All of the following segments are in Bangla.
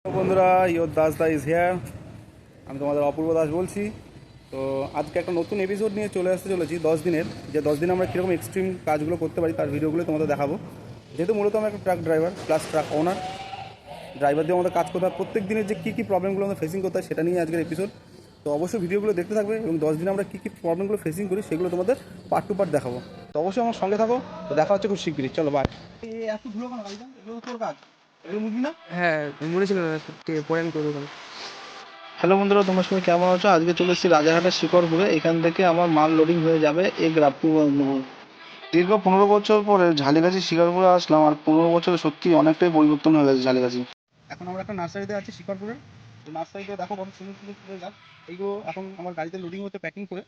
বন্ধুরা, ইয়োর দাস দা ইজ হেয়ার। আমি তোমাদের অপূর্ব দাস বলছি। তো আজকে একটা নতুন এপিসোড নিয়ে চলে আসতে চলেছি 10 দিনের, যে 10 দিনে আমরা কীরকম এক্সট্রিম কাজগুলো করতে পারি তার ভিডিওগুলো তোমাদের দেখাবো। যেহেতু মূলত আমি একটা ট্রাক ড্রাইভার প্লাস ট্রাক ওনার, ড্রাইভার দিয়ে আমাদের কাজ করতে হয়, প্রত্যেক দিনের যে কী প্রবলেমগুলো আমরা ফেসিং করতে হয় সেটা নিয়ে আজকের এপিসোড। তো অবশ্যই ভিডিওগুলো দেখতে থাকবে এবং 10 দিনে আমরা কী প্রবলেমগুলো ফেসিং করি সেগুলো তোমাদের পার্ট টু পার্ট দেখাবো। তো অবশ্যই আমার সঙ্গে থাকো। তো দেখা হচ্ছে খুব শিগগিরই। চলো বাই। এত ধুলো কেন গাড়িটা? এগুলো তোর কাজ, এগুলো মুভি না? হ্যাঁ, বলেছিল পরে আমি করবো। হ্যালো বন্ধুরা, তোমরা সবাই কেমন আছো? আজকে চলে এসেছি রাজারহাটের শিকরপুরে। এখান থেকে আমার মাল লোডিং হয়ে যাবে এই গ্রাফপুর বন্ধুপুর। দীর্ঘ 15 বছর পরে ঝালিগাছি শিকরপুরে আসলাম, আর 15 বছরে সত্যি অনেকটাই পরিবর্তন হয়ে গেছে ঝালিগাছি। এখন আমরা একটা নার্সারিতে আছি শিকরপুরে। তো নার্সারিতে দেখো কত সুন্দর সুন্দর ফুলের গাছ। এইগুলো এখন আমার গাড়িতে লোডিং হতে প্যাকিং করে।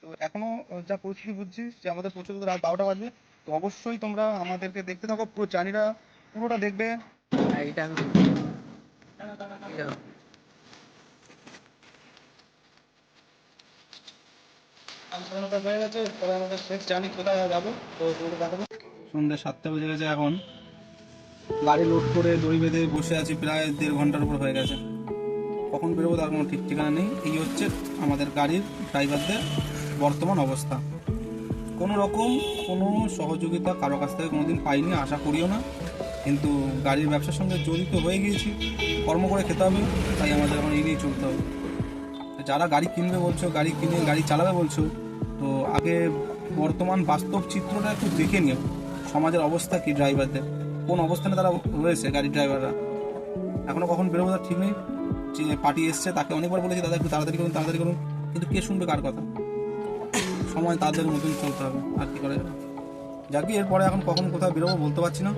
তো এখনো যা পরিস্থিতি বুঝছি যে আমাদের পৌঁছতে রাত 12টা বাজবে। তো অবশ্যই তোমরা আমাদেরকে দেখতে থাকো, পুরো জার্নিটা পুরোটা দেখবে। এটা আমি হয়ে গেছে, তবে আমাদের শেষ জার্নি কোথায় যাবো তো তোমাদের দেখাবো। সন্ধ্যে 7টা বেজে গেছে এখন। গাড়ি লোড করে দড়ি বেঁধে বসে আছি, প্রায় 1.5 ঘন্টার উপর হয়ে গেছে। কখন বেরোবো তার কোনো ঠিক ঠিকানা নেই। এই হচ্ছে আমাদের গাড়ির ড্রাইভারদের বর্তমান অবস্থা। কোনো রকম কোনো সহযোগিতা কারো কাছ থেকে কোনোদিন পাইনি, আশা করিও না। কিন্তু গাড়ির ব্যবসার সঙ্গে জড়িত হয়ে গিয়েছি, কর্ম করে খেতে হবে, তাই আমাদের এখন এগিয়ে চলতে হবে। যারা গাড়ি কিনবে বলছো, গাড়ি কিনে গাড়ি চালাবে বলছো, তো আগে বর্তমান বাস্তব চিত্রটা একটু দেখে নিও। সমাজের অবস্থা কি, ড্রাইভারদের কোন অবস্থানে তারা রয়েছে, গাড়ির ড্রাইভাররা। এখনও কখন বেরোবো তার ঠিক নেই। যে পার্টি এসছে তাকে অনেকবার বলেছি দাদা একটু তাড়াতাড়ি করুন, তাড়াতাড়ি করুন, কিন্তু কে শুনবে কার কথা? সময় তাদের মতন চলতে হবে, আর কি করে যাবে। যাকে এরপরে এখন কখন কোথাও বেরোবো বলতে পারছি না।